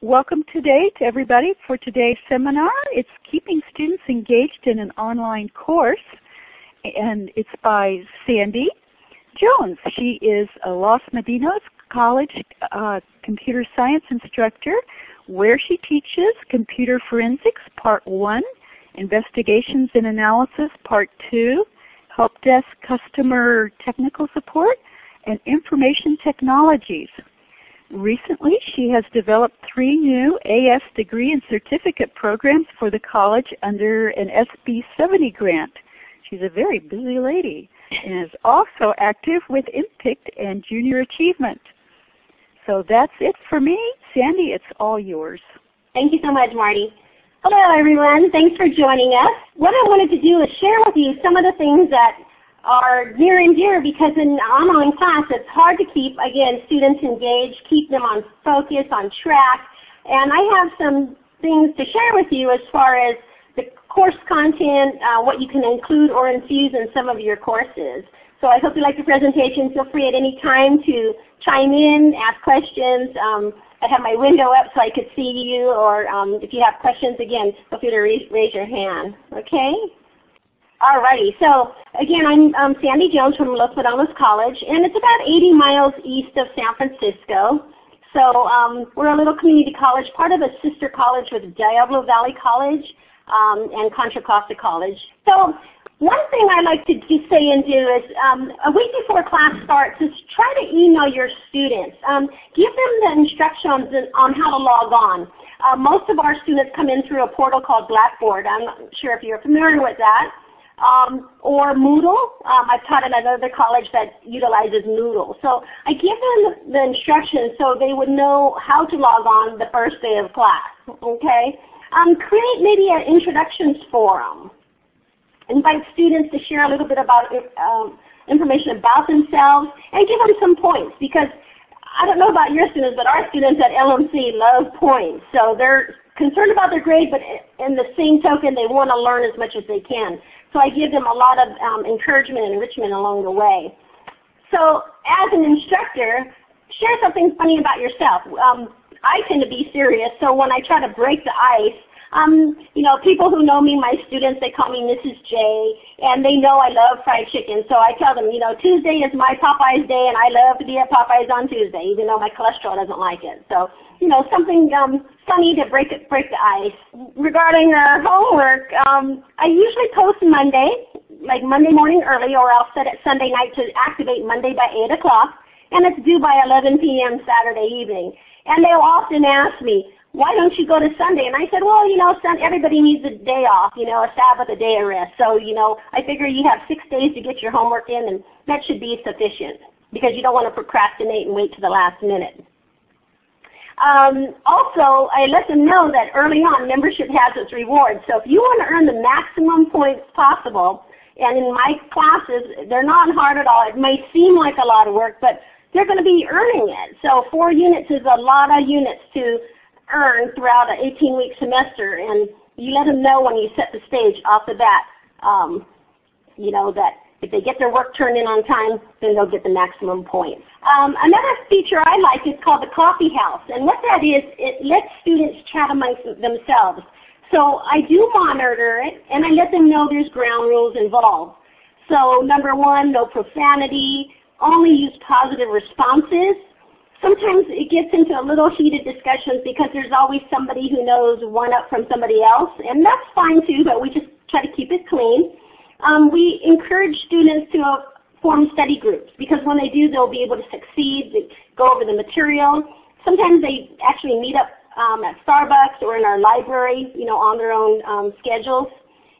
Welcome today to everybody for today's seminar. It's Keeping Students Engaged in an Online Course, and it's by Sandy Jones. She is a Los Medinos College computer science instructor where she teaches Computer Forensics Part 1, Investigations and Analysis Part 2, Help Desk Customer Technical Support, and Information Technologies. Recently, she has developed 3 new AS degree and certificate programs for the college under an SB 70 grant. She's a very busy lady and is also active with IMPICT and Junior Achievement. So that's it for me. Sandy, it's all yours. Thank you so much, Marty. Hello, everyone. Thanks for joining us. What I wanted to do is share with you some of the things that are near and dear, because in online class it's hard to keep, again, students engaged, keep them on focus, on track. And I have some things to share with you as far as the course content, what you can include or infuse in some of your courses. So I hope you like the presentation. Feel free at any time to chime in, ask questions. I have my window up so I could see you, or if you have questions, again, feel free to raise your hand. Okay? Alrighty, so again, I'm Sandy Jones from Los Medinos College, and it's about 80 miles east of San Francisco. So we're a little community college, part of a sister college with Diablo Valley College and Contra Costa College. So one thing I like to say and do is a week before class starts is try to email your students. Give them the instructions on how to log on. Most of our students come in through a portal called Blackboard. I'm not sure if you're familiar with that. Or Moodle. I've taught at another college that utilizes Moodle. So I give them the instructions so they would know how to log on the first day of class. Okay? Create maybe an introductions forum. Invite students to share a little bit about information about themselves and give them some points, because I don't know about your students, but our students at LMC love points. So they're concerned about their grade, but in the same token, they want to learn as much as they can. So I give them a lot of encouragement and enrichment along the way. So as an instructor, share something funny about yourself. I tend to be serious, so when I try to break the ice, you know, people who know me, my students, they call me Mrs. J, and they know I love fried chicken. So I tell them, you know, Tuesday is my Popeyes day, and I love to be at Popeyes on Tuesday, even though my cholesterol doesn't like it. So, you know, something funny to break the ice. Regarding homework, I usually post Monday, like Monday morning early, or I'll set it Sunday night to activate Monday by 8 o'clock, and it's due by 11 p.m. Saturday evening. And they'll often ask me, why don't you go to Sunday? And I said, well, you know, everybody needs a day off, you know, a Sabbath, a day of rest. So, you know, I figure you have 6 days to get your homework in, and that should be sufficient, because you don't want to procrastinate and wait to the last minute. Also, I let them know that early on, membership has its rewards. So if you want to earn the maximum points possible, and in my classes, they're not hard at all. It may seem like a lot of work, but they're going to be earning it. So 4 units is a lot of units to earn throughout an 18-week semester, and you let them know when you set the stage off the bat, you know, that if they get their work turned in on time, then they'll get the maximum points. Another feature I like is called the coffee house, and what that is, it lets students chat amongst themselves. So I do monitor it, and I let them know there's ground rules involved. So number 1, no profanity, only use positive responses. Sometimes it gets into a little heated discussions because there's always somebody who knows one up from somebody else, and that's fine too, but we just try to keep it clean. We encourage students to form study groups, because when they do, they'll be able to succeed, they go over the material. Sometimes they actually meet up at Starbucks or in our library, you know, on their own schedules.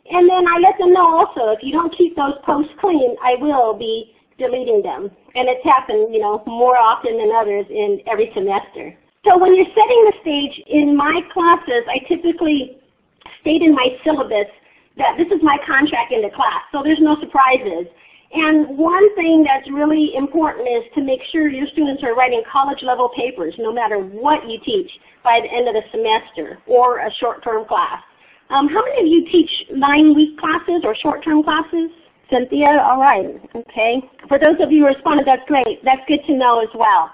And then I let them know also, if you don't keep those posts clean, I will be deleting them. And it's happened, you know, more often than others in every semester. So when you're setting the stage in my classes, I typically state in my syllabus that this is my contract into class, so there's no surprises. And one thing that's really important is to make sure your students are writing college-level papers, no matter what you teach, by the end of the semester or a short-term class. How many of you teach 9-week classes or short-term classes? Cynthia, all right, okay. For those of you who responded, that's great. That's good to know as well.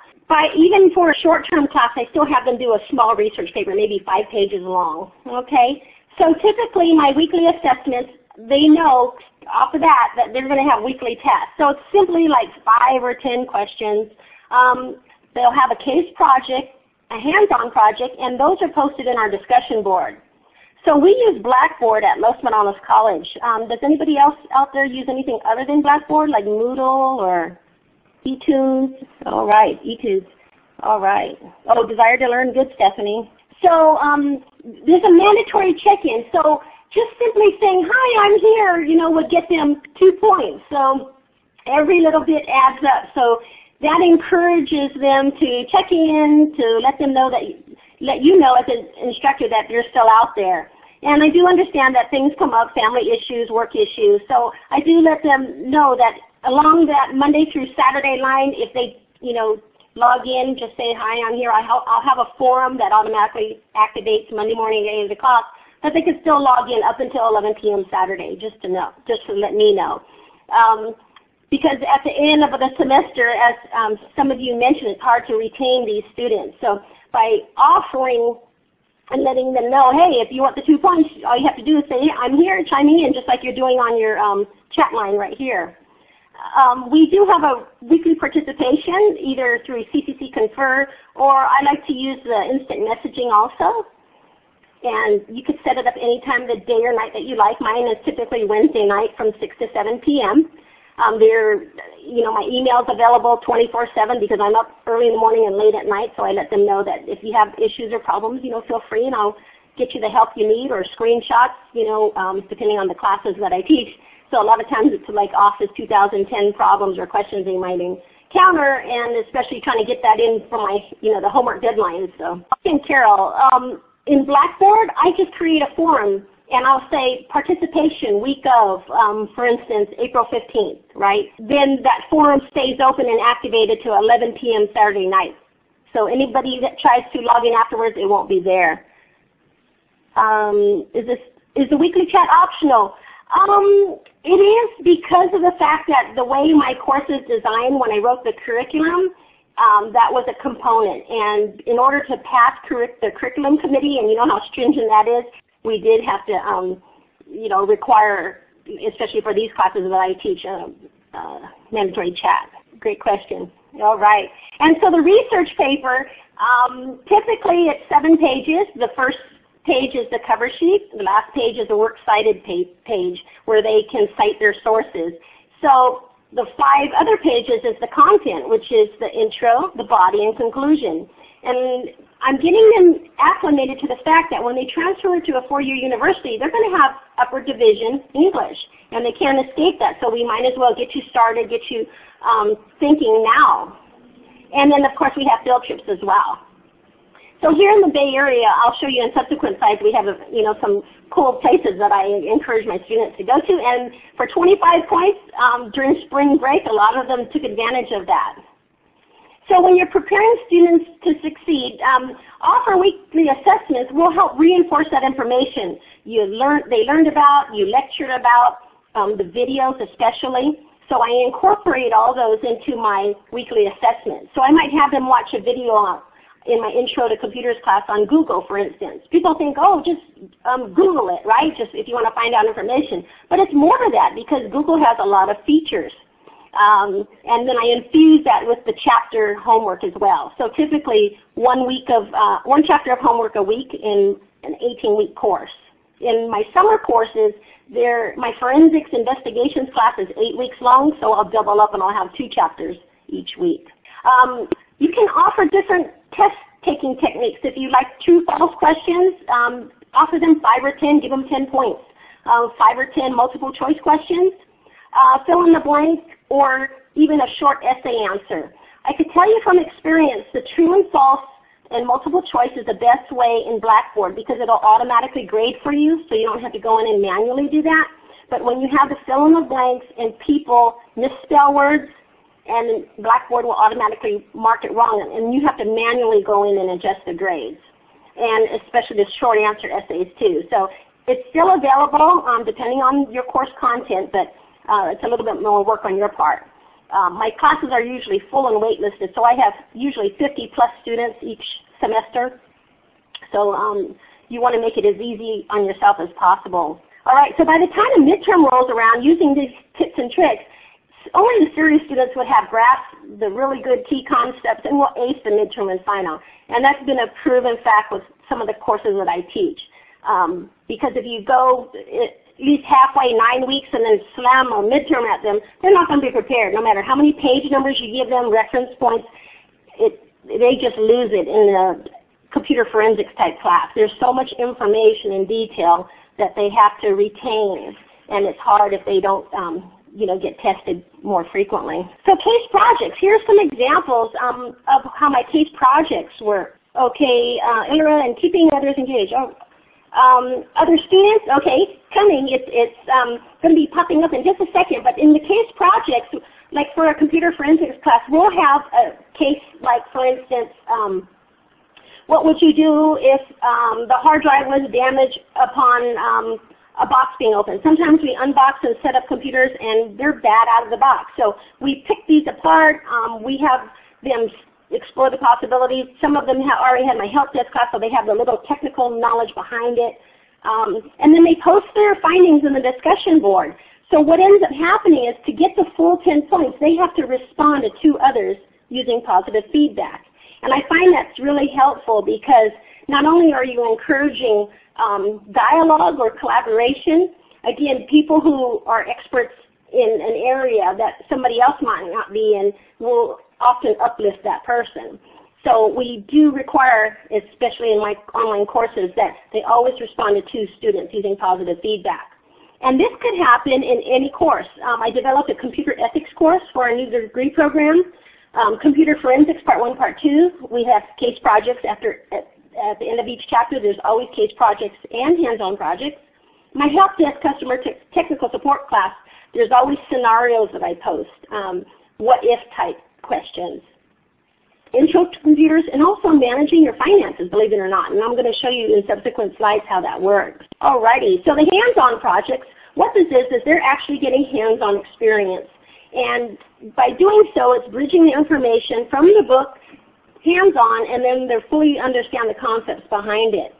even for a short-term class, I still have them do a small research paper, maybe 5 pages long, okay? So typically my weekly assessments, they know off of that they're going to have weekly tests. So it's simply like 5 or 10 questions. They'll have a case project, a hands-on project, and those are posted in our discussion board. So we use Blackboard at Los Monanos College. Does anybody else out there use anything other than Blackboard, like Moodle or eTunes? All right, eTunes. All right. Oh, Desire to Learn. Good, Stephanie. So there's a mandatory check-in. So just simply saying, hi, I'm here, would get them 2 points. So every little bit adds up. So that encourages them to check in, to let them know let you know as an instructor that you're still out there. And I do understand that things come up, family issues, work issues. So I do let them know that along that Monday through Saturday line, if they, log in, just say, hi, I'm here. I'll have a forum that automatically activates Monday morning at 8 o'clock, but they can still log in up until 11 p.m. Saturday, just to let me know. Because at the end of the semester, as some of you mentioned, it's hard to retain these students. So by offering and letting them know, hey, if you want the 2 points, all you have to do is say, hey, I'm here, chiming in, just like you're doing on your chat line right here. We do have a weekly participation, either through CCC Confer, or I like to use the instant messaging also. And you could set it up any time of the day or night that you like. Mine is typically Wednesday night from 6 to 7 p.m. My email's available 24/7 because I'm up early in the morning and late at night, so I let them know that if you have issues or problems, feel free and I'll get you the help you need, or screenshots, depending on the classes that I teach. So a lot of times it's like Office 2010 problems or questions they might encounter, and especially trying to get that in for my, the homework deadlines. So, and Carol, in Blackboard, I just create a forum. And I'll say participation week of, for instance, April 15th, right? Then that forum stays open and activated to 11 p.m. Saturday night. So anybody that tries to log in afterwards, it won't be there. Is the weekly chat optional? It is because of the fact that the way my course is designed when I wrote the curriculum, that was a component. And in order to pass the curriculum committee, and you know how stringent that is, we did have to, require, especially for these classes that I teach, mandatory chat. Great question. All right. And so the research paper, typically it's 7 pages. The first page is the cover sheet. The last page is a works cited page where they can cite their sources. So the 5 other pages is the content, which is the intro, the body, and conclusion. And I'm getting them acclimated to the fact that when they transfer to a 4-year university, they're going to have upper division English, and they can't escape that. So we might as well get you started, get you thinking now. And then, of course, we have field trips as well. So here in the Bay Area, I'll show you in subsequent slides, we have some cool places that I encourage my students to go to. And for 25 points during spring break, a lot of them took advantage of that. So when you're preparing students to succeed, offer weekly assessments will help reinforce that information they learned about, you lectured about, the videos especially. So I incorporate all those into my weekly assessment. So I might have them watch a video in my Intro to Computers class on Google, for instance. People think, oh, just Google it, right? Just if you want to find out information. But it's more to that because Google has a lot of features. And then I infuse that with the chapter homework as well. So typically one chapter of homework a week in an 18-week course. In my summer courses, my forensics investigations class is 8 weeks long, so I'll double up and I'll have 2 chapters each week. You can offer different test-taking techniques. If you like true-false questions, offer them 5 or 10, give them 10 points. 5 or 10 multiple-choice questions, fill in the blank, or even a short essay answer. I could tell you from experience the true and false and multiple choice is the best way in Blackboard because it will automatically grade for you, so you don't have to go in and manually do that. But when you have to fill in the blanks and people misspell words, and Blackboard will automatically mark it wrong, and you have to manually go in and adjust the grades, and especially the short answer essays too. So it's still available depending on your course content, but it's a little bit more work on your part. My classes are usually full and waitlisted, so I have usually 50 plus students each semester. So you want to make it as easy on yourself as possible. All right, so by the time the midterm rolls around, using these tips and tricks, only the serious students would have grasped the really good key concepts and will ace the midterm and final. And that's been a proven fact with some of the courses that I teach. Because if you go at least halfway, 9 weeks, and then slam a midterm at them, they're not going to be prepared. No matter how many page numbers you give them, reference points, they just lose it in the computer forensics type class. There's so much information and detail that they have to retain, and it's hard if they don't get tested more frequently. So case projects, here's some examples of how my case projects work. Okay, Ilra and keeping others engaged. Other students, okay, coming. It's going to be popping up in just a second, but in the case projects, like for a computer forensics class, we'll have a case like, for instance, what would you do if the hard drive was damaged upon a box being opened? Sometimes we unbox and set up computers and they're bad out of the box. So we pick these apart. We have them explore the possibilities. Some of them already had my help desk class, so they have the little technical knowledge behind it. And then they post their findings in the discussion board. So what ends up happening is to get the full 10 points, they have to respond to 2 others using positive feedback. And I find that's really helpful because not only are you encouraging dialogue or collaboration, again, people who are experts in an area that somebody else might not be in will often uplift that person. So we do require, especially in my online courses, that they always respond to 2 students using positive feedback. And this could happen in any course. I developed a computer ethics course for our new degree program. Computer forensics part 1, part 2. We have case projects at the end of each chapter. There's always case projects and hands-on projects. My help desk customer technical support class, there's always scenarios that I post, what-if type questions. Intro to computers, and also managing your finances, believe it or not. And I'm going to show you in subsequent slides how that works. Alrighty, so the hands-on projects, what this is they're actually getting hands-on experience. And by doing so, it's bridging the information from the book, hands-on, and then they fully understand the concepts behind it.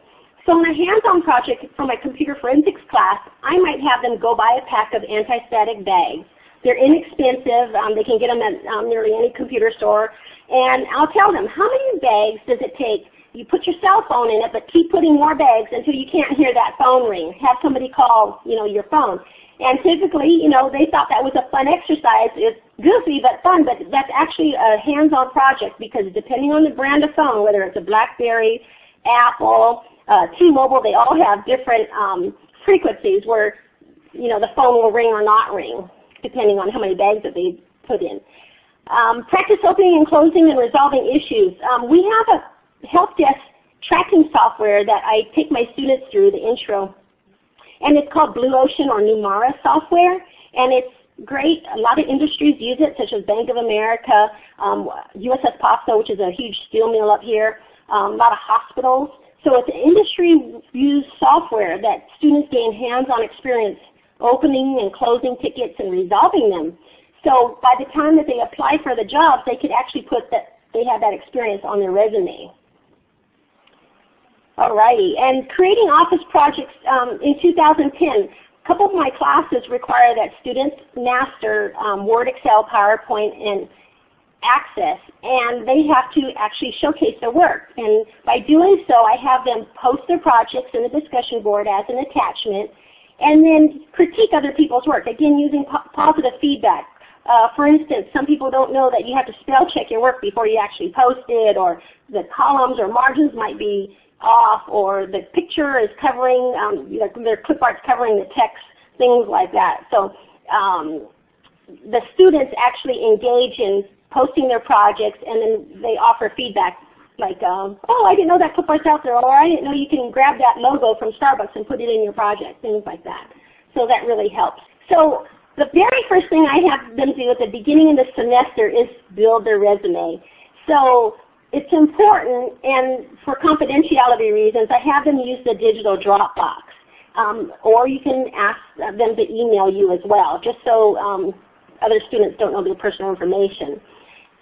So in a hands-on project for my computer forensics class, I might have them go buy a pack of anti-static bags. They're inexpensive. They can get them at nearly any computer store. And I'll tell them, how many bags does it take? You put your cell phone in it, but keep putting more bags until you can't hear that phone ring. Have somebody call, your phone. And typically, they thought that was a fun exercise. It's goofy but fun, but that's actually a hands-on project because depending on the brand of phone, whether it's a BlackBerry, Apple, T-Mobile, they all have different frequencies where, the phone will ring or not ring, depending on how many bags that they put in. Practice opening and closing and resolving issues. We have a help desk tracking software that I take my students through, the intro. And it's called Blue Ocean or Numara software. And it's great. A lot of industries use it, such as Bank of America, USS Paso, which is a huge steel mill up here, a lot of hospitals. So it's an industry-used software that students gain hands-on experience opening and closing tickets and resolving them. So by the time that they apply for the jobs, they could actually put that they have that experience on their resume. Alrighty, and creating office projects in 2010, a couple of my classes require that students master Word, Excel, PowerPoint, and Access, and they have to actually showcase their work. And by doing so, I have them post their projects in the discussion board as an attachment, and then critique other people's work, again using positive feedback. For instance, some people don't know that you have to spell check your work before you actually post it, or the columns or margins might be off, or the picture is covering, their clip art's covering the text, things like that. So the students actually engage in posting their projects, and then they offer feedback like, oh, I didn't know that clip art's out there, or I didn't know you can grab that logo from Starbucks and put it in your project, things like that. So that really helps. So the very first thing I have them do at the beginning of the semester is build their resume. So it's important, and for confidentiality reasons, I have them use the digital Dropbox. Or you can ask them to email you as well, just so other students don't know their personal information.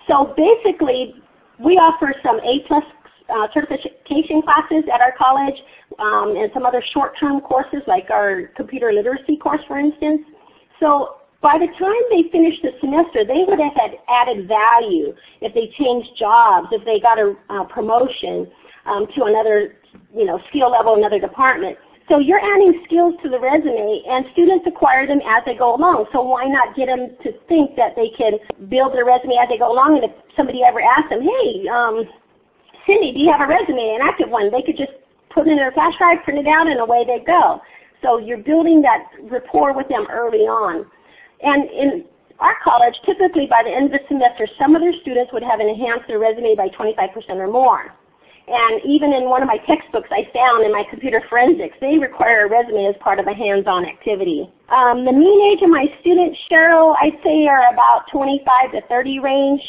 So basically, we offer some A-plus certification classes at our college and some other short-term courses like our computer literacy course, for instance. So by the time they finish the semester, they would have had added value if they changed jobs, if they got a promotion to another skill level, another department. So you're adding skills to the resume, and students acquire them as they go along. So why not get them to think that they can build their resume as they go along, and if somebody ever asks them, hey, Cindy, do you have a resume, an active one? They could just put it in their flash drive, print it out, and away they go. So you're building that rapport with them early on. And in our college, typically by the end of the semester, some of their students would have enhanced their resume by 25% or more. And even in one of my textbooks I found in my computer forensics, they require a resume as part of a hands-on activity. The mean age of my students, Cheryl, I'd say are about 25 to 30 range.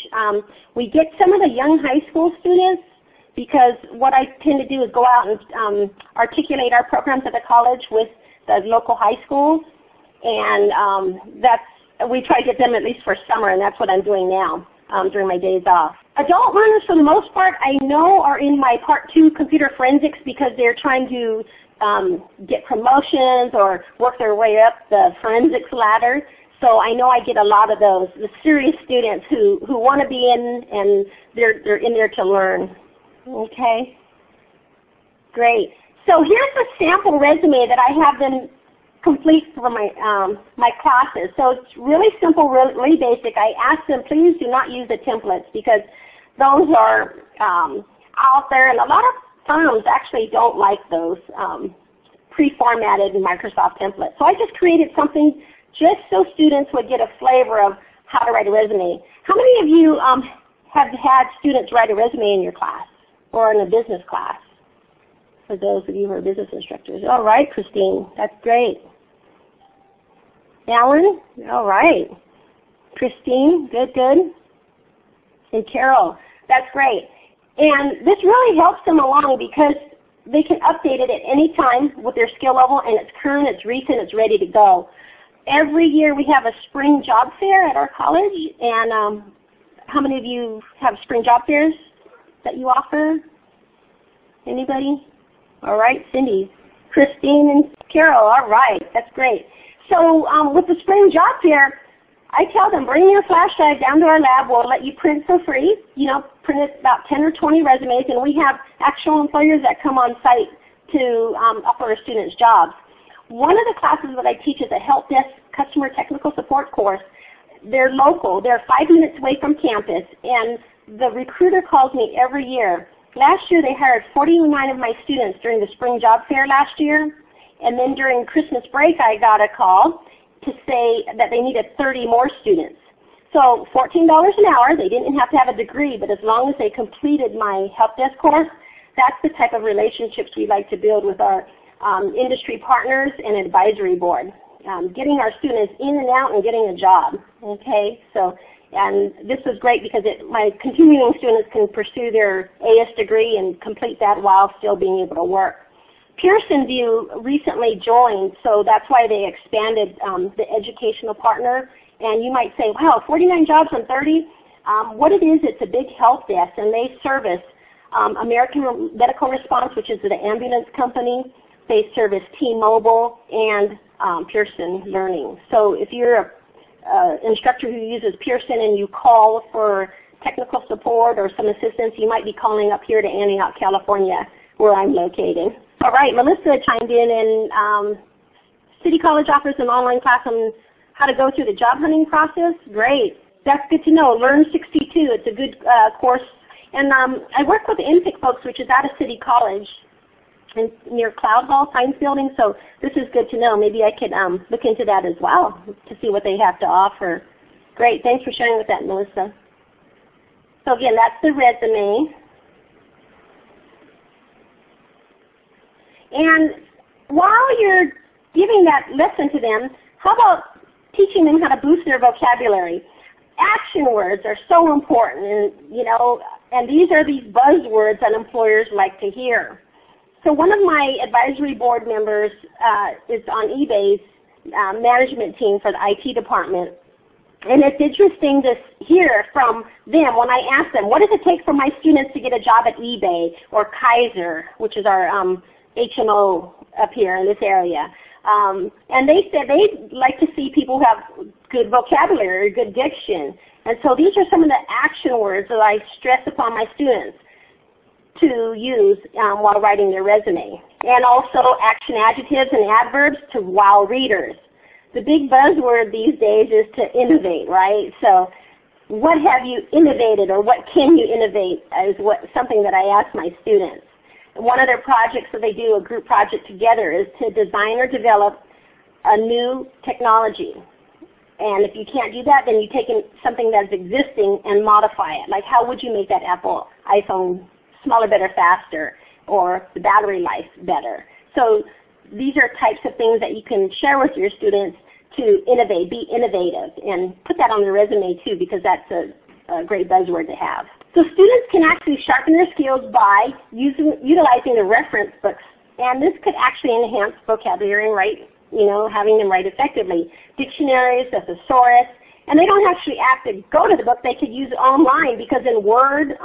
We get some of the young high school students because what I tend to do is go out and articulate our programs at the college with the local high schools. And we try to get them at least for summer, and that's what I'm doing now during my days off. Adult learners, for the most part, I know are in my Part 2 computer forensics because they're trying to get promotions or work their way up the forensics ladder. So I know I get a lot of those, the serious students who want to be in, and they're in there to learn. Okay, great. So here's a sample resume that I have them complete for my my classes. So it's really simple, really basic. I ask them, please do not use the templates because those are out there, and a lot of firms actually don't like those pre-formatted Microsoft templates. So I just created something just so students would get a flavor of how to write a resume. How many of you have had students write a resume in your class or in a business class? For those of you who are business instructors. All right, Christine, that's great. Alan, all right. Christine, good, good. And Carol, that's great. And this really helps them along because they can update it at any time with their skill level, and it's current, it's recent, it's ready to go. Every year we have a spring job fair at our college, and how many of you have spring job fairs that you offer? Anybody? All right, Cindy, Christine, and Carol, all right, that's great. So with the spring job fair, I tell them, bring your flash drive down to our lab. We'll let you print for free. Print about 10 or 20 resumes, and we have actual employers that come on site to offer our students jobs. One of the classes that I teach is a help desk customer technical support course. They're local. They're 5 minutes away from campus, and the recruiter calls me every year. Last year they hired 49 of my students during the spring job fair last year, and then during Christmas break I got a call to say that they needed 30 more students. So $14 an hour, they didn't have to have a degree, but as long as they completed my help desk course, that's the type of relationships we like to build with our industry partners and advisory board. Getting our students in and out and getting a job, okay? So, and this is great because my continuing students can pursue their AS degree and complete that while still being able to work. Pearson VUE recently joined, so that's why they expanded the educational partner. And you might say, wow, 49 jobs on 30? What it is, it's a big help desk, and they service American Medical Response, which is the ambulance company. They service T-Mobile and Pearson Learning. So if you're an instructor who uses Pearson and you call for technical support or some assistance, you might be calling up here to Antioch, California, where I'm located. All right, Melissa chimed in, and City College offers an online class on how to go through the job hunting process. Great. That's good to know. Learn 62. It's a good course. And I work with the INPIC folks, which is out of City College near Cloud Hall Science Building, so this is good to know. Maybe I could look into that as well to see what they have to offer. Great. Thanks for sharing with that, Melissa. So again, that's the resume. And while you're giving that lesson to them, how about teaching them how to boost their vocabulary? Action words are so important, and these are these buzzwords that employers like to hear. So one of my advisory board members is on eBay's management team for the IT department. And it's interesting to hear from them when I ask them, what does it take for my students to get a job at eBay or Kaiser, which is our HMO up here in this area. And they said they'd like to see people who have good vocabulary, good diction. And so these are some of the action words that I stress upon my students to use while writing their resume. And also action adjectives and adverbs to wow readers. The big buzzword these days is to innovate, right? So what have you innovated, or what can you innovate, is something that I ask my students. One of their projects that they do, a group project together, is to design or develop a new technology. And if you can't do that, then you take something that's existing and modify it. Like, how would you make that Apple iPhone smaller, better, faster, or the battery life better? So these are types of things that you can share with your students to innovate, be innovative, and put that on their resume too, because that's a great buzzword to have. So students can actually sharpen their skills by utilizing the reference books, and this could actually enhance vocabulary and having them write effectively. Dictionaries, a thesaurus, and they don't actually have to go to the book. They could use it online, because in Word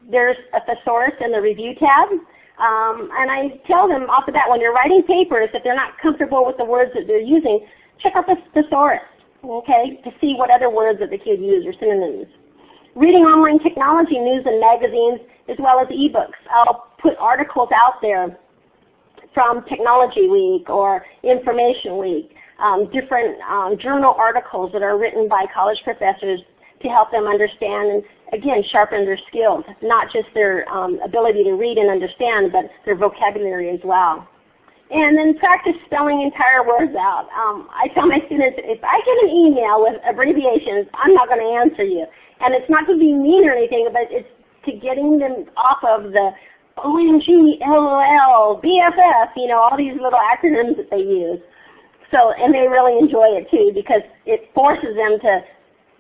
there's a thesaurus in the review tab. And I tell them off the bat, when you're writing papers, if they're not comfortable with the words that they're using, check out the thesaurus, okay, to see what other words that they could use or synonyms. Reading online technology news and magazines, as well as ebooks. I'll put articles out there from Technology Week or Information Week, different journal articles that are written by college professors to help them understand and, again, sharpen their skills, not just their ability to read and understand, but their vocabulary as well. And then practice spelling entire words out. I tell my students, if I get an email with abbreviations, I'm not going to answer you. And it's not to be mean or anything, but it's to getting them off of the OMG, LOL, BFF, all these little acronyms that they use. So, and they really enjoy it too, because it forces them to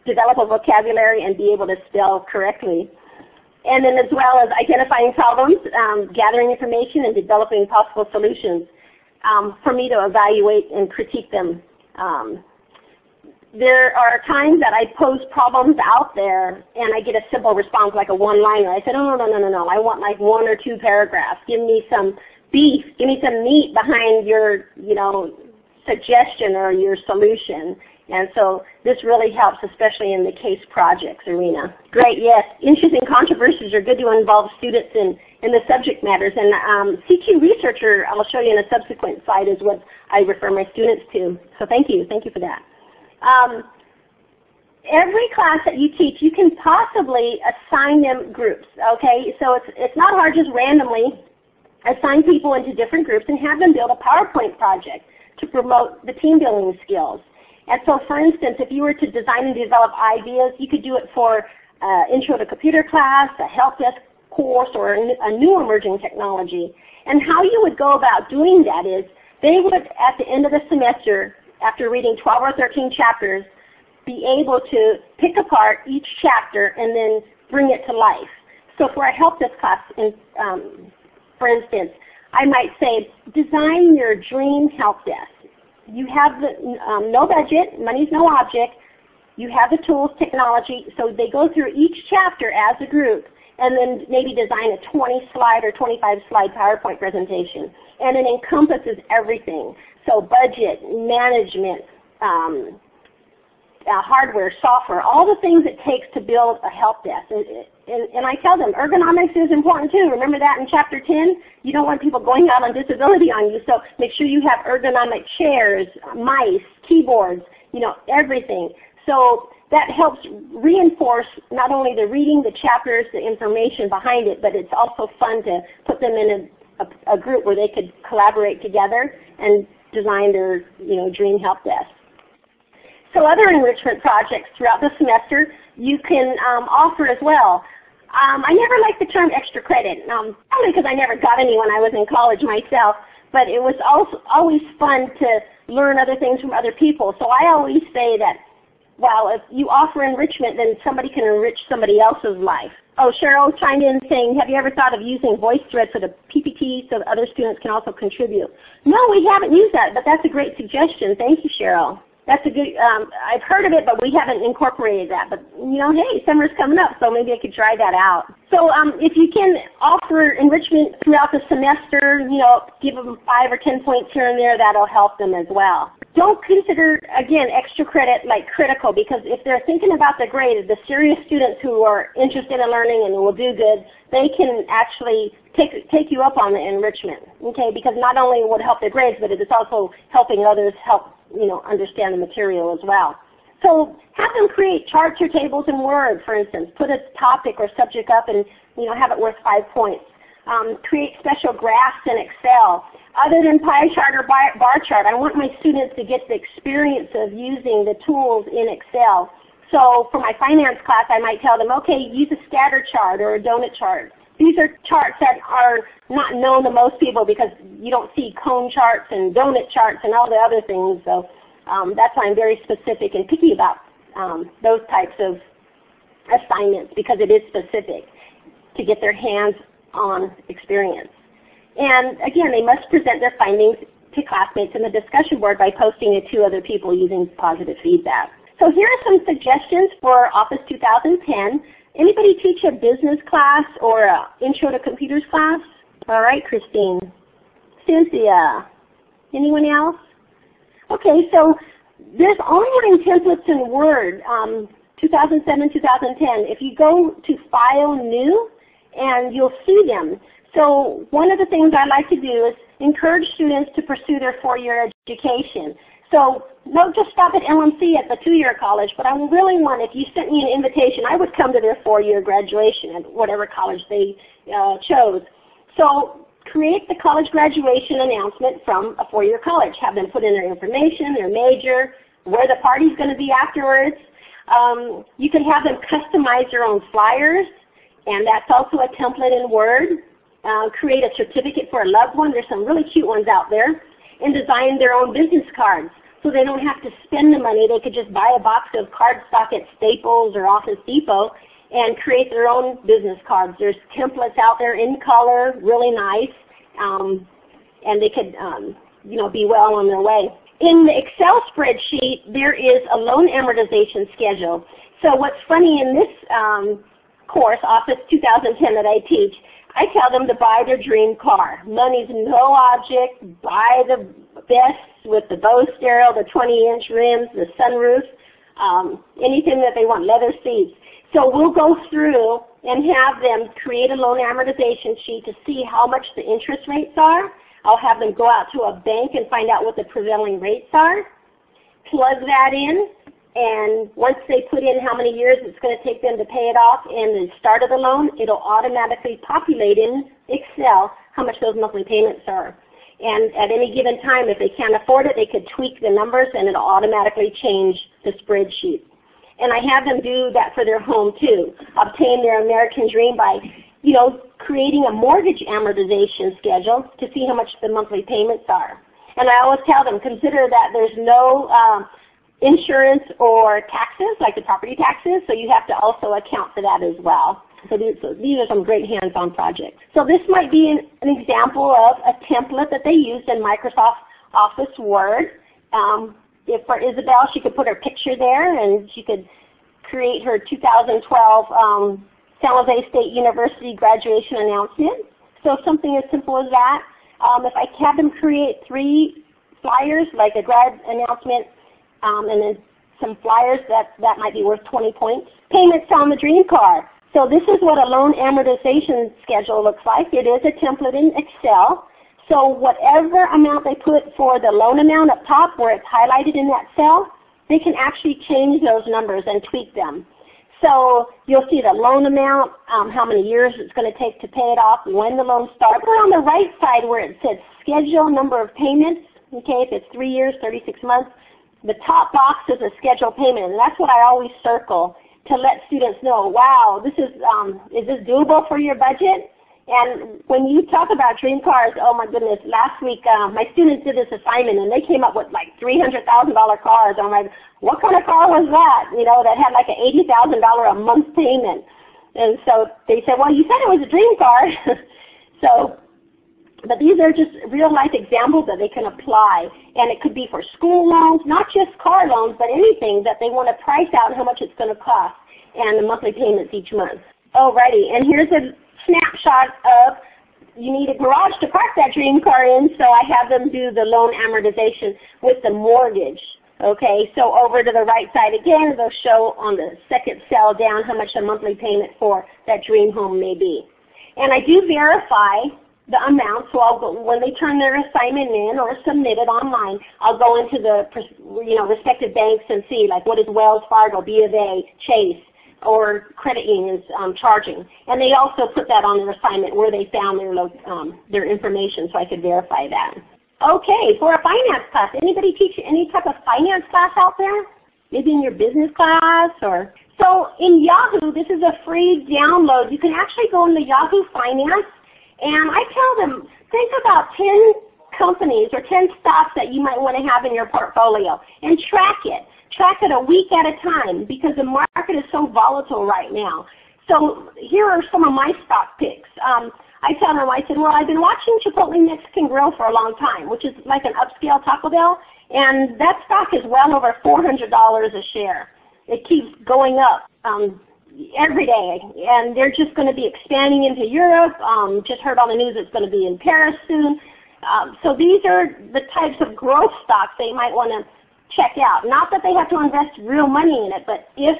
develop a vocabulary and be able to spell correctly. And then as well as identifying problems, gathering information, and developing possible solutions for me to evaluate and critique them. There are times that I pose problems out there and I get a simple response, like a one-liner. I said, oh, no, I want like 1 or 2 paragraphs. Give me some beef, give me some meat behind your, suggestion or your solution. And so this really helps, especially in the case projects arena. Great, yes. Issues and controversies are good to involve students in the subject matters. And CQ Researcher, I'll show you in a subsequent slide, is what I refer my students to. So thank you for that. Every class that you teach, you can possibly assign them groups, okay? So it's not hard, just randomly assign people into different groups and have them build a PowerPoint project to promote the team building skills. And so, for instance, if you were to design and develop ideas, you could do it for Intro to Computer class, a help desk course, or a new emerging technology. And how you would go about doing that is they would, at the end of the semester, after reading 12 or 13 chapters, be able to pick apart each chapter and then bring it to life. So for a help desk class, for instance, I might say, design your dream help desk. You have no budget, money's no object, you have the tools, technology, so they go through each chapter as a group and then maybe design a 20-slide or 25-slide PowerPoint presentation. And it encompasses everything. So budget, management, hardware, software, all the things it takes to build a help desk. And I tell them, ergonomics is important too. Remember that in Chapter 10? You don't want people going out on disability on you, so make sure you have ergonomic chairs, mice, keyboards, everything. So that helps reinforce not only the reading, the chapters, the information behind it, but it's also fun to put them in a group where they could collaborate together and design their dream help desk. So other enrichment projects throughout the semester you can offer as well. I never liked the term extra credit, probably because I never got any when I was in college myself, but it was also always fun to learn other things from other people. So I always say that, well, if you offer enrichment, then somebody can enrich somebody else's life. Oh, Cheryl chimed in saying, have you ever thought of using VoiceThread for the PPT so that other students can also contribute? No, we haven't used that, but that's a great suggestion. Thank you, Cheryl. That's a good, I've heard of it, but we haven't incorporated that. But, you know, hey, summer's coming up, so maybe I could try that out. So if you can offer enrichment throughout the semester, you know, give them 5 or 10 points here and there, that'll help them as well. Don't consider, again, extra credit like critical, because if they're thinking about the grade, the serious students who are interested in learning and will do good, they can actually take you up on the enrichment, okay? Because not only would it help their grades, but it is also helping others understand the material as well. So have them create charts or tables in Word, for instance. Put a topic or subject up and have it worth 5 points. Create special graphs in Excel. Other than pie chart or bar chart, I want my students to get the experience of using the tools in Excel. So for my finance class, I might tell them, okay, use a scatter chart or a donut chart. These are charts that are not known to most people because you don't see cone charts and donut charts and all the other things. So that's why I'm very specific and picky about those types of assignments, because it is specific to get their hands-on experience. And again, they must present their findings to classmates in the discussion board by posting it to other people using positive feedback. So here are some suggestions for Office 2010. Anybody teach a business class or an intro to computers class? All right, Christine. Cynthia. Anyone else? Okay, so there's online templates in Word, 2007, 2010. If you go to File, New, and you'll see them. So one of the things I like to do is encourage students to pursue their 4-year education. So don't just stop at LMC at the 2-year college, but I really want, if you sent me an invitation, I would come to their 4-year graduation at whatever college they chose. So create the college graduation announcement from a 4-year college. Have them put in their information, their major, where the party's going to be afterwards. You can have them customize their own flyers, and that's also a template in Word. Create a certificate for a loved one. There's some really cute ones out there. And design their own business cards so they don't have to spend the money. They could just buy a box of cardstock at Staples or Office Depot and create their own business cards. There's templates out there in color, really nice, and they could be well on their way. In the Excel spreadsheet, there is a loan amortization schedule. So what's funny in this course, Office 2010 that I teach, I tell them to buy their dream car. Money's no object. Buy the best with the bow stereo, the 20-inch rims, the sunroof, anything that they want, leather seats. So we'll go through and have them create a loan amortization sheet to see how much the interest rates are. I'll have them go out to a bank and find out what the prevailing rates are, plug that in, and once they put in how many years it's going to take them to pay it off and the start of the loan, it'll automatically populate in Excel how much those monthly payments are. And at any given time, if they can't afford it, they could tweak the numbers and it'll automatically change the spreadsheet. And I have them do that for their home too. Obtain their American dream by, creating a mortgage amortization schedule to see how much the monthly payments are. And I always tell them, consider that there's no insurance or taxes, like the property taxes, so you have to also account for that as well. So these are some great hands-on projects. So this might be an example of a template that they used in Microsoft Office Word. If for Isabel, she could put her picture there, and she could create her 2012 San Jose State University graduation announcement. So something as simple as that. If I have them create 3 flyers, like a grad announcement, and then some flyers that might be worth 20 points. Payments on the dream car. So this is what a loan amortization schedule looks like. It is a template in Excel. So whatever amount they put for the loan amount up top where it's highlighted in that cell, they can actually change those numbers and tweak them. So you'll see the loan amount, how many years it's going to take to pay it off, when the loan starts. Over on the right side where it says schedule number of payments, okay, if it's 3 years, 36 months, the top box is a scheduled payment, and that's what I always circle to let students know, wow, this is this doable for your budget? And when you talk about dream cars, oh my goodness, last week my students did this assignment and they came up with like $300,000 cars. I'm like, what kind of car was that? That had like an $80,000 a month payment. And so they said, well, you said it was a dream car. So But these are just real-life examples that they can apply, and it could be for school loans, not just car loans, but anything that they want to price out how much it's going to cost and the monthly payments each month. Alrighty, and here's a snapshot of, you need a garage to park that dream car in, so I have them do the loan amortization with the mortgage. Okay, so over to the right side again, they'll show on the second cell down how much the monthly payment for that dream home may be. And I do verify the amount, so I'll go, when they turn their assignment in or submit it online, I'll go into the respective banks and see, like, what is Wells Fargo, B of A, Chase, or credit unions charging. And they also put that on their assignment where they found their information, so I could verify that. Okay, for a finance class, anybody teach any type of finance class out there? Maybe in your business class or? So in Yahoo, this is a free download. You can actually go into Yahoo Finance, and I tell them, think about 10 companies or 10 stocks that you might want to have in your portfolio and track it. Track it a week at a time because the market is so volatile right now. So here are some of my stock picks. I tell them, I said, well, I've been watching Chipotle Mexican Grill for a long time, which is like an upscale Taco Bell, and that stock is well over $400 a share. It keeps going up every day, and they're just going to be expanding into Europe. Just heard on the news it's going to be in Paris soon. So these are the types of growth stocks they might want to check out. Not that they have to invest real money in it, but if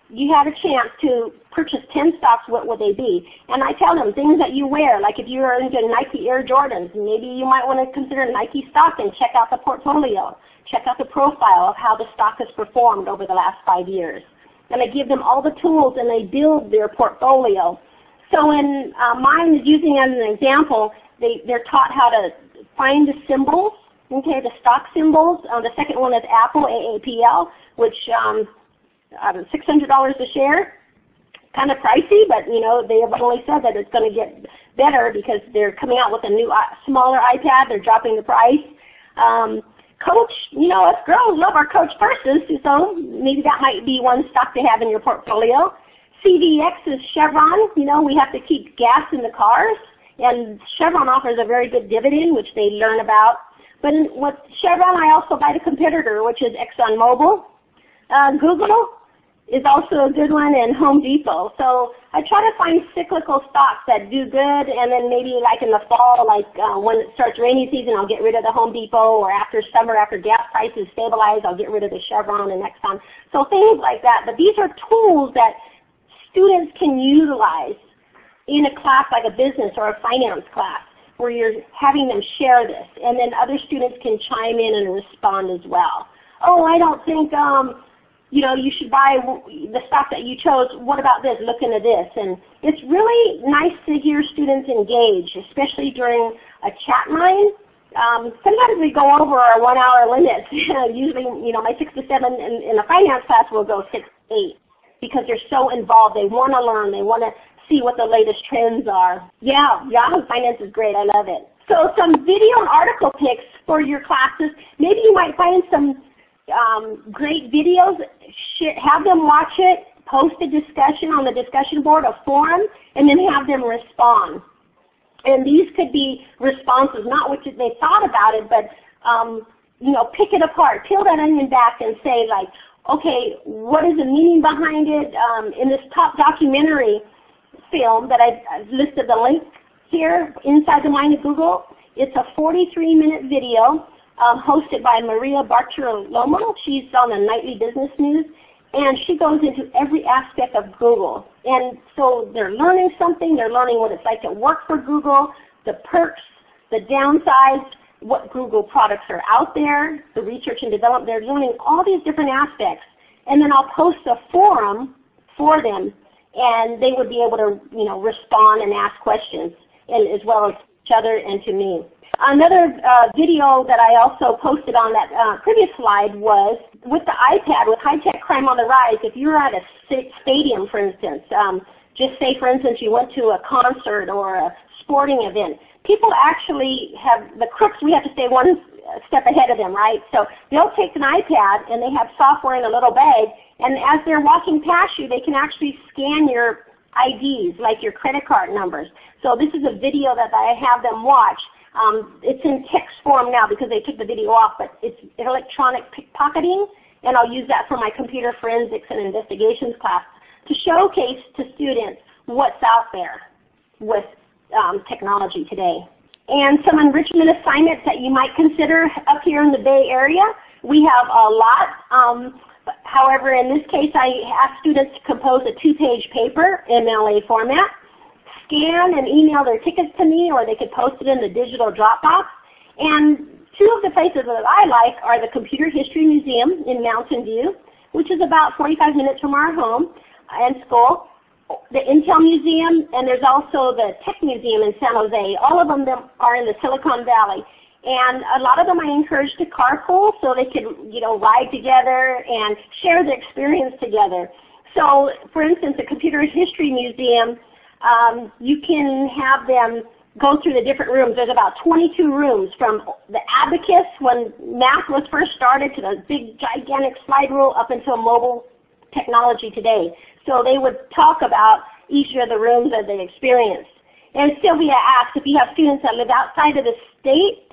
you had a chance to purchase 10 stocks, what would they be? And I tell them things that you wear, like if you're into Nike Air Jordans, maybe you might want to consider Nike stock and check out the portfolio. Check out the profile of how the stock has performed over the last 5 years. And I give them all the tools and they build their portfolio. So in mine is using as an example, they're taught how to find the symbols, okay, the stock symbols. The second one is Apple, AAPL, which $600 a share. Kind of pricey, but they have only said that it's going to get better because they're coming out with a new smaller iPad. They're dropping the price. Coach, us girls love our Coach purses, so maybe that might be one stock to have in your portfolio. CVX is Chevron. We have to keep gas in the cars, and Chevron offers a very good dividend, which they learn about. But with Chevron, I also buy the competitor, which is ExxonMobil. Google is also a good one, and Home Depot. So I try to find cyclical stocks that do good, and then maybe like in the fall, like when it starts rainy season, I'll get rid of the Home Depot, or after summer, after gas prices stabilize, I'll get rid of the Chevron and Exxon. So things like that. But these are tools that students can utilize in a class like a business or a finance class where you're having them share this, and then other students can chime in and respond as well. Oh, I don't think you should buy the stock that you chose. What about this? Look into this. And it's really nice to hear students engage, especially during a chat line. Sometimes we go over our 1 hour limit. Usually, my 6 to 7 in a finance class will go 6 to 8 because they're so involved. They want to learn. They want to see what the latest trends are. Yeah, Yahoo Finance is great. I love it. So some video and article picks for your classes. Maybe you might find some great videos, have them watch it, post a discussion on the discussion board, a forum, and then have them respond. And these could be responses, not what they thought about it, but pick it apart, peel that onion back and say, like, okay, what is the meaning behind it? In this top documentary film that I've listed the link here, Inside the Mind of Google, it's a 43-minute video hosted by Maria Bartolomeo. She's on the Nightly Business News, and she goes into every aspect of Google. And so they're learning something. They're learning what it's like to work for Google, the perks, the downsides, what Google products are out there, the research and development. They're learning all these different aspects. And then I'll post a forum for them, and they would be able to respond and ask questions, and as well as each other and to me. Another video that I also posted on that previous slide was with the iPad, with high-tech crime on the rise. If you're at a stadium, for instance, just say, for instance, you went to a concert or a sporting event, people actually have, the crooks, we have to stay one step ahead of them, right? So they'll take an iPad and they have software in a little bag, and as they're walking past you, they can actually scan your IDs, like your credit card numbers. So this is a video that I have them watch. It's in text form now because they took the video off, but it's electronic pickpocketing, and I'll use that for my computer forensics and investigations class to showcase to students what's out there with technology today. And some enrichment assignments that you might consider up here in the Bay Area. We have a lot. However, in this case, I asked students to compose a 2-page paper, MLA format, scan and email their tickets to me, or they could post it in the digital Dropbox. And two of the places that I like are the Computer History Museum in Mountain View, which is about 45 minutes from our home and school, the Intel Museum, and there's also the Tech Museum in San Jose. All of them are in the Silicon Valley. And a lot of them I encourage to carpool so they could, ride together and share the experience together. So, for instance, the Computer History Museum, you can have them go through the different rooms. There's about 22 rooms, from the abacus when math was first started to the big gigantic slide rule up until mobile technology today. So they would talk about each of the rooms that they experienced. And Sylvia asked, if you have students that live outside of the state,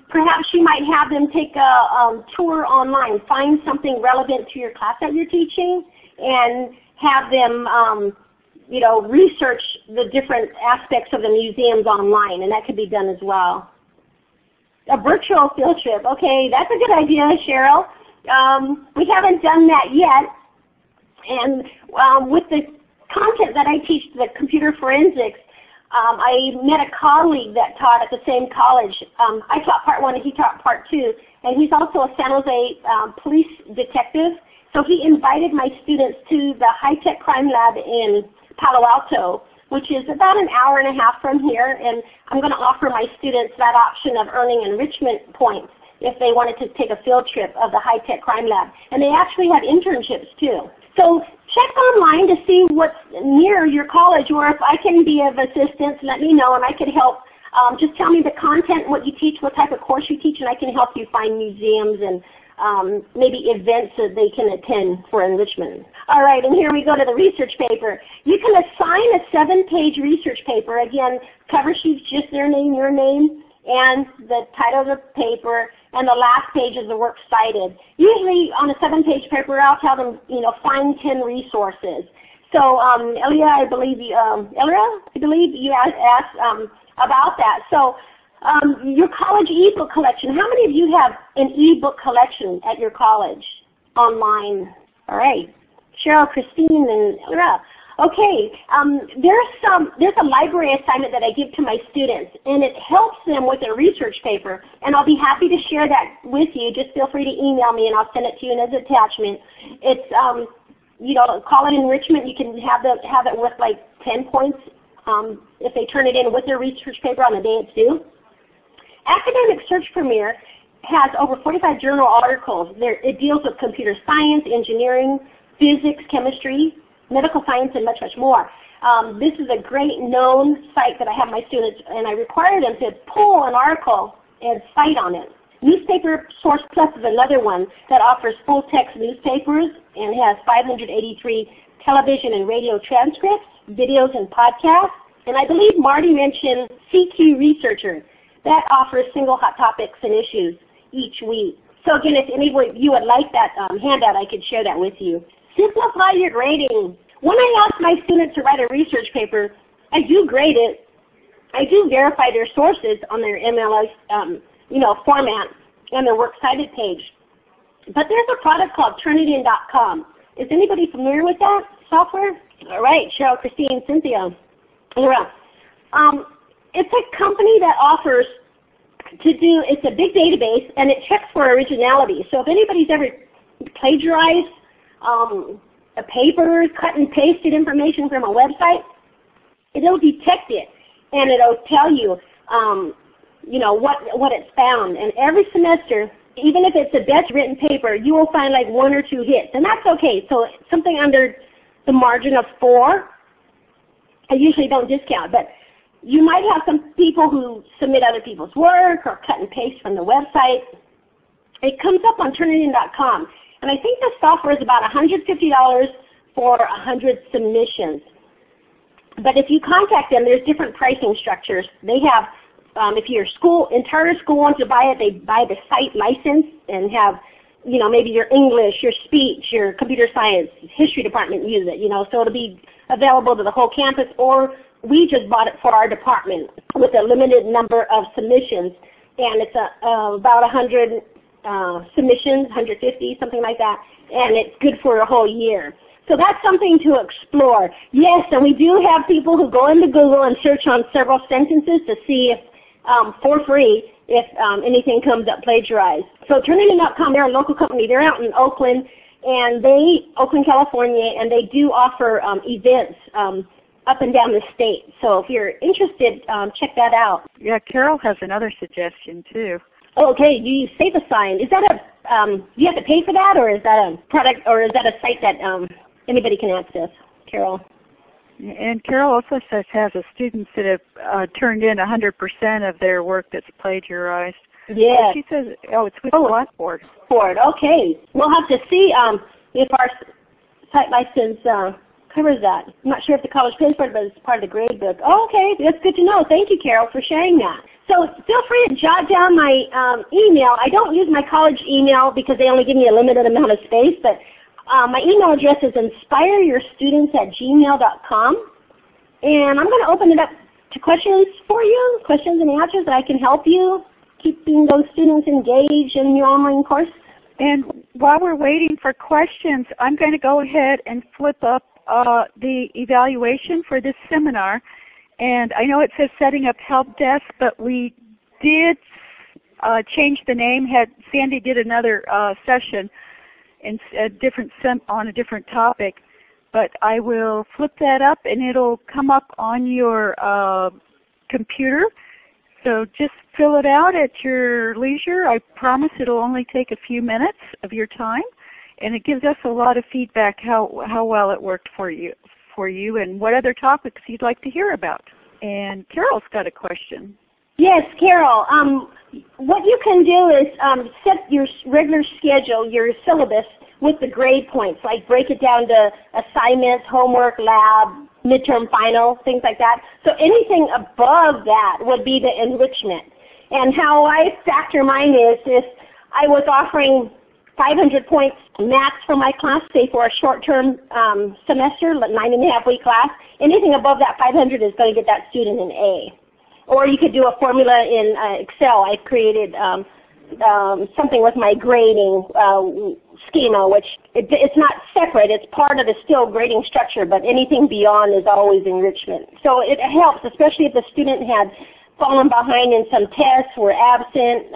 perhaps you might have them take a tour online, find something relevant to your class that you're teaching, and have them research the different aspects of the museums online, and that could be done as well. A virtual field trip, okay, that's a good idea, Cheryl. We haven't done that yet, and with the content that I teach, the computer forensics, I met a colleague that taught at the same college. I taught part 1 and he taught part 2, and he's also a San Jose police detective. So he invited my students to the high-tech crime lab in Palo Alto, which is about an hour and a half from here, and I'm going to offer my students that option of earning enrichment points if they wanted to take a field trip of the high-tech crime lab. And they actually had internships too. So check online to see what's near your college, or if I can be of assistance, let me know and I can help. Just tell me the content, what you teach, what type of course you teach, and I can help you find museums and maybe events that they can attend for enrichment. All right, and here we go to the research paper. You can assign a 7-page research paper. Again, cover sheet's just their name, your name, and the title of the paper, and the last page is the work cited. Usually on a 7-page paper, I'll tell them, find 10 resources. So Elia, I believe you asked about that. So your college ebook collection. How many of you have an ebook collection at your college online? All right, Cheryl, Christine, and Elia. Okay, there's a library assignment that I give to my students, and it helps them with their research paper, and I'll be happy to share that with you. Just feel free to email me, and I'll send it to you as an attachment. It's, call it enrichment. You can have it worth like 10 points if they turn it in with their research paper on the day it's due. Academic Search Premier has over 45 journal articles. It deals with computer science, engineering, physics, chemistry, medical science, and much, much more. This is a great known site that I have my students, and I require them to pull an article and cite on it. Newspaper Source Plus is another one that offers full-text newspapers and has 583 television and radio transcripts, videos, and podcasts. And I believe Marty mentioned CQ Researcher. That offers single hot topics and issues each week. So again, if any of you would like that handout, I could share that with you. Simplify your grading. When I ask my students to write a research paper, I do grade it. I do verify their sources on their MLS, format and their works cited page. But there's a product called Turnitin.com. Is anybody familiar with that software? All right, Cheryl, Christine, Cynthia. It's a company that offers it's a big database, and it checks for originality. So if anybody's ever plagiarized a paper, cut and pasted information from a website, it'll detect it, and it'll tell you, what it's found. And every semester, even if it's the best written paper, you will find like 1 or 2 hits, and that's okay. So something under the margin of 4, I usually don't discount, but you might have some people who submit other people's work or cut and paste from the website. It comes up on Turnitin.com. And I think the software is about $150 for 100 submissions. But if you contact them, there's different pricing structures. They have if your entire school wants to buy it, they buy the site license and have, maybe your English, your speech, your computer science, history department use it, so it'll be available to the whole campus, or we just bought it for our department with a limited number of submissions, and it's about 100 submissions, 150, something like that, and it's good for a whole year. So that's something to explore. Yes, and we do have people who go into Google and search on several sentences to see if, for free, if anything comes up plagiarized. So Turnitin.com, they're a local company. They're out in Oakland, Oakland, California, and they do offer events up and down the state. So if you're interested, check that out. Yeah, Carol has another suggestion too. Okay, you use Safe Assign. Is that do you have to pay for that, or is that a product, or is that a site that anybody can access, Carol? And Carol also has students that have turned in 100% of their work that's plagiarized. Yeah. She says, it's with Blackboard. Okay. We'll have to see if our site license covers that. I'm not sure if the college pays for it, but it's part of the grade book. Oh, okay. That's good to know. Thank you, Carol, for sharing that. So feel free to jot down my email. I don't use my college email because they only give me a limited amount of space, but my email address is inspireyoursstudents@gmail.com. And I'm going to open it up to questions for you, questions and answers that I can help you keeping those students engaged in your online course. And while we're waiting for questions, I'm going to go ahead and flip up the evaluation for this seminar. And I know it says setting up help desk, but we did change the name. Sandy did another session in on a different topic. But I will flip that up, and it'll come up on your computer. So just fill it out at your leisure. I promise it'll only take a few minutes of your time, and it gives us a lot of feedback how well it worked for you and what other topics you'd like to hear about. And Carol's got a question. Yes, Carol. What you can do is set your regular schedule, your syllabus, with the grade points, like break it down to assignments, homework, lab, midterm final, things like that. So anything above that would be the enrichment. And how I factor mine is if I was offering 500 points max for my class, say for a short-term semester, 9.5-week class, anything above that 500 is going to get that student an A. Or you could do a formula in Excel. I created something with my grading schema, which it's not separate. It's part of the still grading structure, but anything beyond is always enrichment. So it helps, especially if the student had fallen behind in some tests, were absent,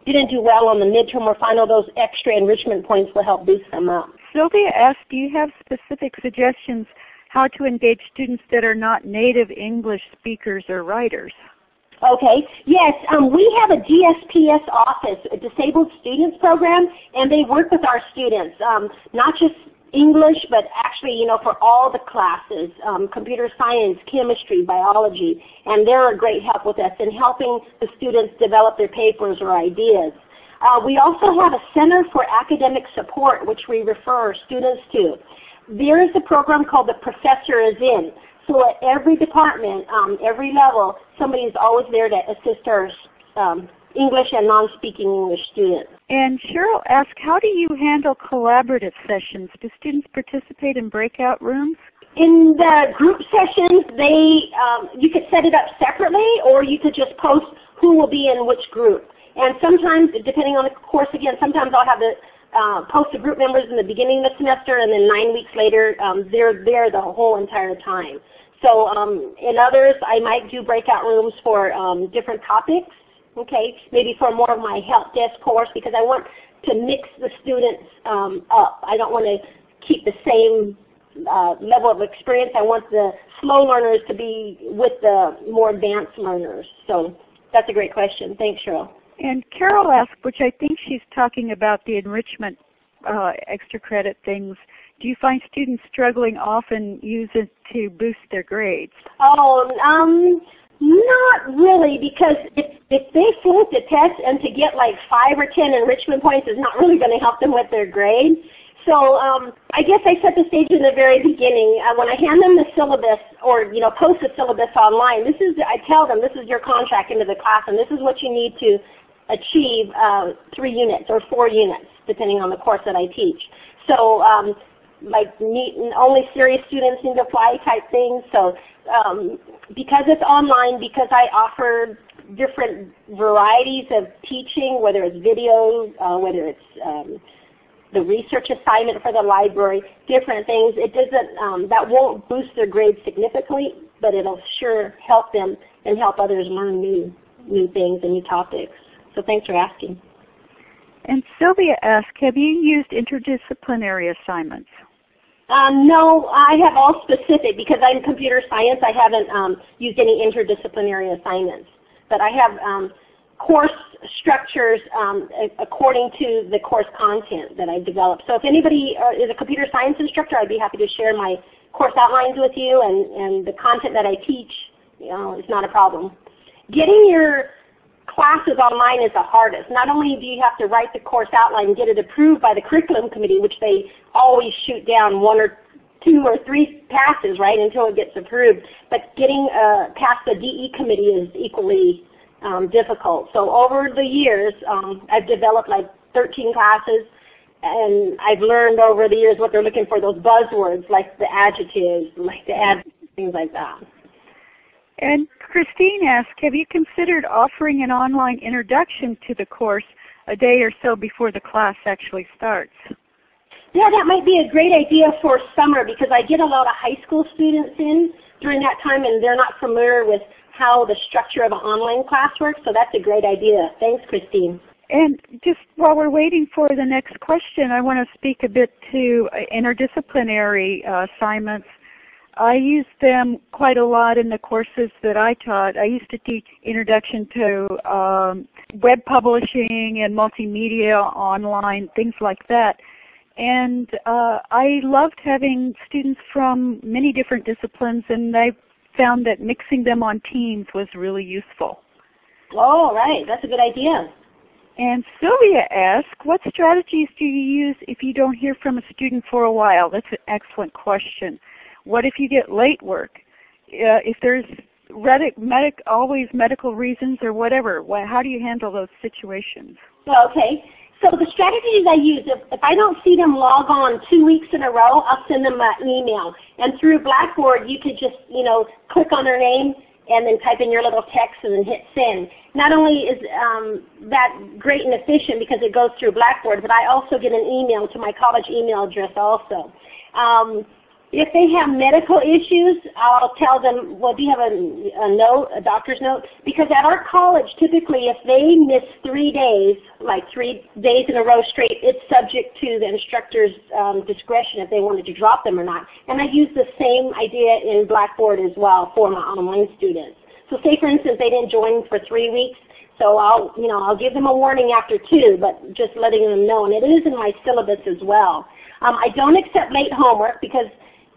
didn't do well on the midterm or final. Those extra enrichment points will help boost them up. Sylvia asked, do you have specific suggestions how to engage students that are not native English speakers or writers? Okay, yes, we have a DSPS office, a Disabled Students Program, and they work with our students, not just English, but actually, for all the classes, computer science, chemistry, biology, and they're a great help with us in helping the students develop their papers or ideas. We also have a Center for Academic Support, which we refer our students to. There is a program called The Professor is In. So at every department, every level, somebody is always there to assist our English and non-speaking English students. And Cheryl asked, how do you handle collaborative sessions? Do students participate in breakout rooms? In the group sessions, you could set it up separately, or you could just post who will be in which group. And sometimes, depending on the course again, sometimes I'll have the post the group members in the beginning of the semester, and then 9 weeks later, they're there the whole entire time. So in others, I might do breakout rooms for different topics, okay, maybe for more of my help desk course, because I want to mix the students up. I don't want to keep the same level of experience. I want the slow learners to be with the more advanced learners. So that's a great question. Thanks, Cheryl. And Carol asked, which I think she's talking about the enrichment extra credit things, do you find students struggling often use it to boost their grades? Oh, not really, because if they flunk the test and to get like 5 or 10 enrichment points is not really going to help them with their grade. So I guess I set the stage in the very beginning. When I hand them the syllabus or, post the syllabus online, I tell them this is your contract into the class and this is what you need to achieve 3 units or 4 units, depending on the course that I teach. So only serious students need to apply type things. So because it's online, because I offer different varieties of teaching, whether it's video, whether it's the research assignment for the library, different things. It doesn't, that won't boost their grades significantly, but it'll sure help them and help others learn new things and new topics. So thanks for asking. And Sylvia asked, have you used interdisciplinary assignments? No, I have all specific. Because I'm computer science, I haven't used any interdisciplinary assignments. But I have course structures according to the course content that I've developed. So if anybody is a computer science instructor, I'd be happy to share my course outlines with you, and the content that I teach, is not a problem. Getting your classes online is the hardest. Not only do you have to write the course outline and get it approved by the curriculum committee, which they always shoot down 1 or 2 or 3 passes, right, until it gets approved, but getting past the DE committee is equally difficult. So over the years, I've developed like 13 classes, and I've learned over the years what they're looking for, those buzzwords, like the adjectives, like the adverbs, things like that. And Christine asked, have you considered offering an online introduction to the course a day or so before the class actually starts? Yeah, that might be a great idea for summer, because I get a lot of high school students in during that time, and they're not familiar with how the structure of an online class works, so that's a great idea. Thanks, Christine. And just while we're waiting for the next question, I want to speak a bit to interdisciplinary assignments. I use them quite a lot in the courses that I taught. I used to teach introduction to web publishing and multimedia, online, things like that. And I loved having students from many different disciplines, and I found that mixing them on teams was really useful. Oh, right. That's a good idea. And Sylvia asked, what strategies do you use if you don't hear from a student for a while? That's an excellent question. What if you get late work? If there's always medical reasons or whatever, how do you handle those situations? Okay. So the strategies I use, if I don't see them log on 2 weeks in a row, I'll send them an email. And through Blackboard, you could just, click on their name and then type in your little text and then hit send. Not only is that great and efficient because it goes through Blackboard, but I also get an email to my college email address also. If they have medical issues, I'll tell them, well, do you have a note, a doctor's note? Because at our college, typically, if they miss 3 days, like 3 days in a row straight, it's subject to the instructor's discretion if they wanted to drop them or not. And I use the same idea in Blackboard as well for my online students. So say, for instance, they didn't join for 3 weeks, so I'll give them a warning after 2, but just letting them know. And it is in my syllabus as well. I don't accept late homework because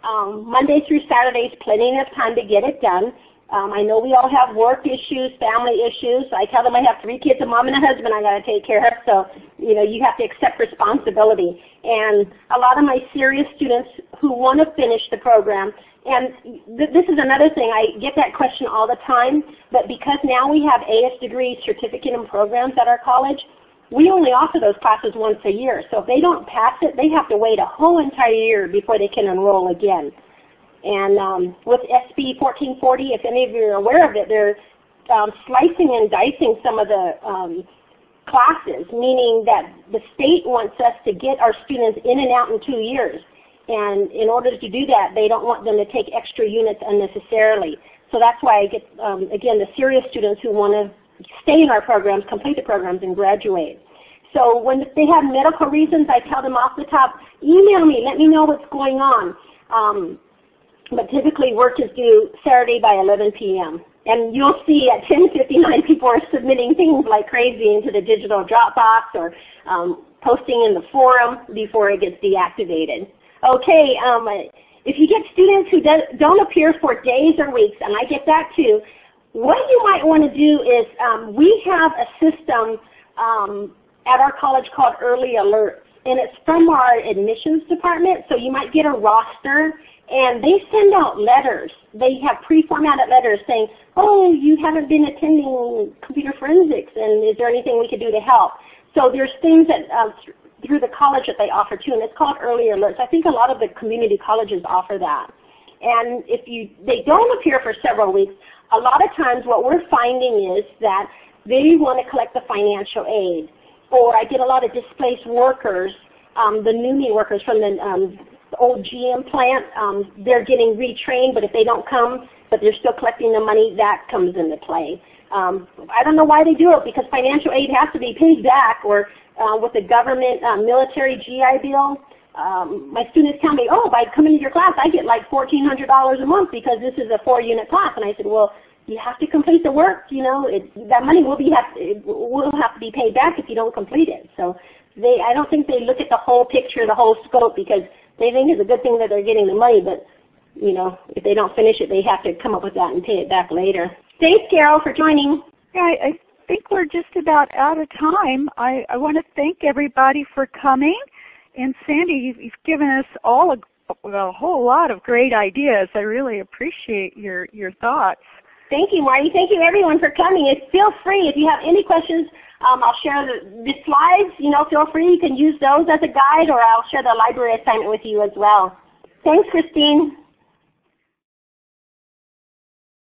Monday through Saturday is plenty of time to get it done. I know we all have work issues, family issues. I tell them I have 3 kids, a mom and a husband I got to take care of. So, you have to accept responsibility. And a lot of my serious students who want to finish the program, and this is another thing, I get that question all the time, but because now we have AS degree certificate and programs at our college, we only offer those classes once a year. So if they don't pass it, they have to wait a whole entire year before they can enroll again. And with SB 1440, if any of you are aware of it, they're slicing and dicing some of the classes, meaning that the state wants us to get our students in and out in 2 years. And in order to do that, they don't want them to take extra units unnecessarily. So that's why I get, again, the serious students who want to stay in our programs, complete the programs, and graduate. So when they have medical reasons, I tell them off the top, email me, let me know what's going on. But typically work is due Saturday by 11 p.m. And you'll see at 10:59 people are submitting things like crazy into the digital Dropbox or posting in the forum before it gets deactivated. Okay, if you get students who don't appear for days or weeks, and I get that too, what you might want to do is we have a system at our college called Early Alerts. and it's from our admissions department, so you might get a roster, and they send out letters. They have pre-formatted letters saying, oh, you haven't been attending computer forensics, and is there anything we could do to help? So there's things that through the college that they offer too, and it's called early alerts. I think a lot of the community colleges offer that. And if they don't appear for several weeks, a lot of times what we're finding is that they want to collect the financial aid. Or I get a lot of displaced workers, the NUMI workers from the old GM plant. They're getting retrained, but if they don't come, but they're still collecting the money, that comes into play. I don't know why they do it, because financial aid has to be paid back, or with the government military GI Bill. My students tell me, oh, by coming to your class, I get like $1,400 a month because this is a 4-unit class. And I said, well, you have to complete the work. You know, that money will have to be paid back if you don't complete it. So I don't think they look at the whole picture, the whole scope, because they think it's a good thing that they're getting the money, but you know, if they don't finish it, they have to come up with that and pay it back later. Thanks, Carol, for joining. Yeah, I think we're just about out of time. I want to thank everybody for coming. And Sandy, you've given us all a whole lot of great ideas. I really appreciate your thoughts. Thank you, Marty. Thank you, everyone, for coming. Feel free, if you have any questions, I'll share the slides. You know, feel free. You can use those as a guide, or I'll share the library assignment with you as well. Thanks, Christine.